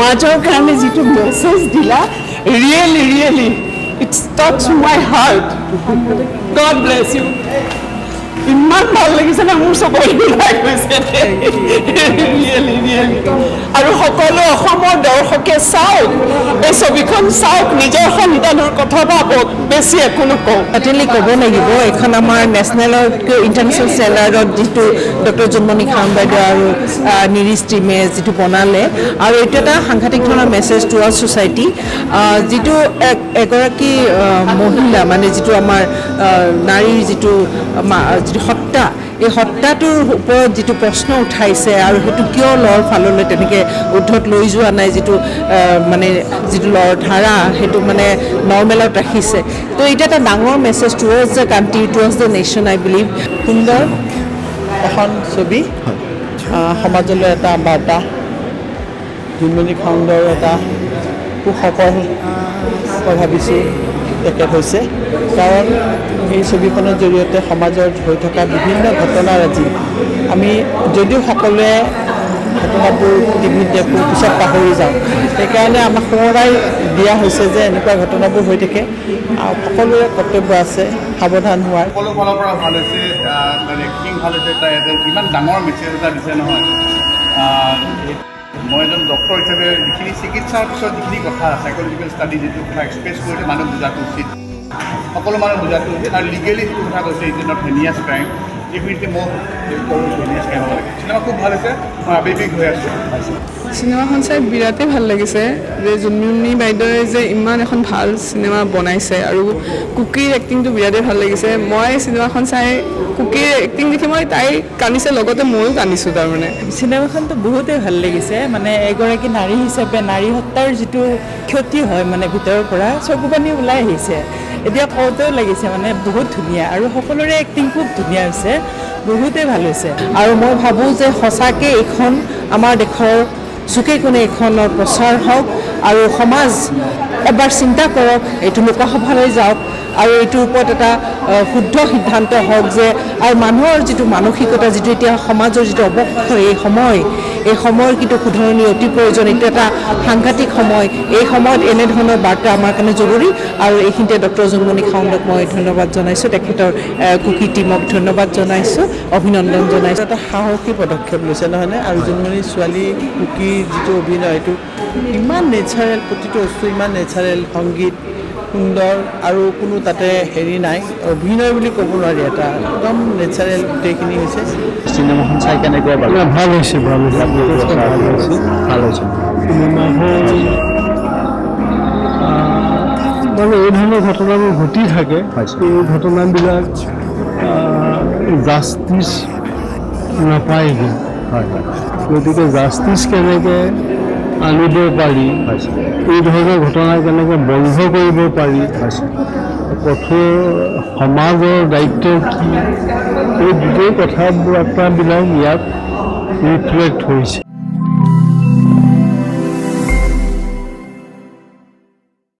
সমাজৰ কাৰণে যিটো মেছেজ দিলা really it's touch my heart God bless you ইমান ভাল লাগিছে না মোৰ চকুৰ ওলাই গৈছে ৰিয়েলি আৰু সকলো অসমৰ দৰ্শকে চাওক এই ছবিখন চাওক নিজৰ সন্তানৰ কথা ভাবক বেছি একো নকওঁ পাতিলি ক'ব লাগিব এখন আমাৰ নেশ্যনেলৰ ইণ্টাৰনেশ্যনেল চেলাৰত যিটো ডক্টৰ জোনমণি খান বাইদেউ আৰু নিৰিজ টিমে যিটো বনালে আৰু এইটো এটা সাংঘাতিক ধৰণৰ মেছেজ টু আৱাৰ ছ'চাইটি যিটো এগৰাকী মহিলা মানে যিটো আমাৰ নাৰীৰ যিটো হত্যা এই হত্যাটোৰ ওপৰত যিটো প্ৰশ্ন উঠাইছে আৰু সেইটো কিয় লৰ ফাললৈ তেনেকৈ উদ্ধত লৈ যোৱা নাই যিটো মানে যিটো লৰ ধাৰা সেইটো মানে নৰ্মেলত ৰাখিছে তো এটা এটা ডাঙৰ message towards the country towards the nation I believe সুন্দৰ এখন ছবি সমাজলৈ এটা বাৰ্তা জোনমণি খাউণ্ডৰ এটা সুসফল মই ভাবিছোঁ তেখেত হৈছে কাৰণ এই ছবিখনৰ জৰিয়তে সমাজত হৈ থকা বিভিন্ন ঘটনাৰাজি আমি যদিও সকলোৱে ঘটনাবোৰ টিভিত দেখোঁ পিছত পাহৰি যাওঁ সেইকাৰণে আমাক সোঁৱৰাই দিয়া হৈছে যে এনেকুৱা ঘটনাবোৰ হৈ থাকে আৰু সকলোৰে কৰ্তব্য আছে সাৱধান হোৱাৰ সকলো ফালৰ পৰা ভাল হৈছে এক্টিং ভাল হৈছে তাই ইমান ডাঙৰ মেছেজ এটা দিছে নহয় মই এজন ডক্টৰ হিচাপে যিখিনি চিকিৎসাৰ পিছত যিখিনি কথা চাইকলজিকেল ষ্টাডি যিটো কথা এক্সপ্ৰেছ কৰিছে মানুহ বুজাটো উচিত সকলো মানুহ বুজাটো উচিত আৰু লিগেলি যিটো কথা কৈছে ইজ নট হেনিয়াছ ক্ৰাইম এইখিনিতে মই হেনিয়াছ ক্ৰাইম হ'ব লাগে চিনেমা খুব ভাল হৈছে মই আৱেগিক হৈ আছোঁ চিনেমাখন চাই বিৰাটেই ভাল লাগিছে যে জোনমণি বাইদেৱে যে ইমান এখন ভাল চিনেমা বনাইছে আৰু কুকিৰ এক্টিংটো বিৰাটেই ভাল লাগিছে মই চিনেমাখন চাই কুকিৰ এক্টিং দেখি মই তাই কান্দিছে লগতে ময়ো কান্দিছোঁ তাৰমানে চিনেমাখনটো বহুতেই ভাল লাগিছে মানে এগৰাকী নাৰী হিচাপে নাৰী হত্যাৰ যিটো ক্ষতি হয় মানে ভিতৰৰ পৰা চকু পানী ওলাই আহিছে এতিয়া কওঁতেও লাগিছে মানে বহুত ধুনীয়া আৰু সকলোৰে এক্টিং খুব ধুনীয়া হৈছে বহুতেই ভাল হৈছে আৰু মই ভাবোঁ যে সঁচাকৈ এইখন আমাৰ দেশৰ চুকে কোণে এইখনৰ প্ৰচাৰ হওক আৰু সমাজ এবাৰ চিন্তা কৰক এইটো লোকসভালৈ যাওক আৰু এইটোৰ ওপৰত এটা শুদ্ধ সিদ্ধান্ত হওক যে আৰু মানুহৰ যিটো মানসিকতা যিটো এতিয়া সমাজৰ যিটো অৱক্ষয় এই সময়ৰ কিন্তু শুধৰণি অতি প্ৰয়োজন এইটো এটা সাংঘাতিক সময় এই সময়ত এনেধৰণৰ বাৰ্তা আমাৰ কাৰণে জৰুৰী আৰু এইখিনিতে ডক্টৰ জোনমণি খাউণ্ডক মই ধন্যবাদ জনাইছোঁ তেখেতৰ কুকি টীমক ধন্যবাদ জনাইছোঁ অভিনন্দন জনাইছোঁ এটা সাহসী পদক্ষেপ লৈছে নহয়নে আৰু জোনমণি ছোৱালী কুকিৰ যিটো অভিনয় এইটো ইমান নেচাৰেল প্ৰতিটো বস্তু ইমান নেচাৰেল সংগীত সুন্দৰ আৰু কোনো তাতে হেৰি নাই অভিনয় বুলি ক'ব নোৱাৰি এটা একদম নেচাৰেল গোটেইখিনি হৈছে চিনেমাখন চাই কেনেকুৱা বাৰু ভাল হৈছে চিনেমাখন মানে এই ধৰণৰ ঘটনাবোৰ ঘটি থাকে এই ঘটনাবিলাক জাষ্টিচ নাপায়গৈ গতিকে জাষ্টিচ কেনেকৈ আনিব পাৰি এই ধৰণৰ ঘটনা কেনেকৈ বন্ধ কৰিব পাৰি কঠোৰ সমাজৰ দায়িত্ব কি এই গোটেই কথা বাৰ্তাবিলাক ইয়াত ৰিফ্লেক্ট হৈছে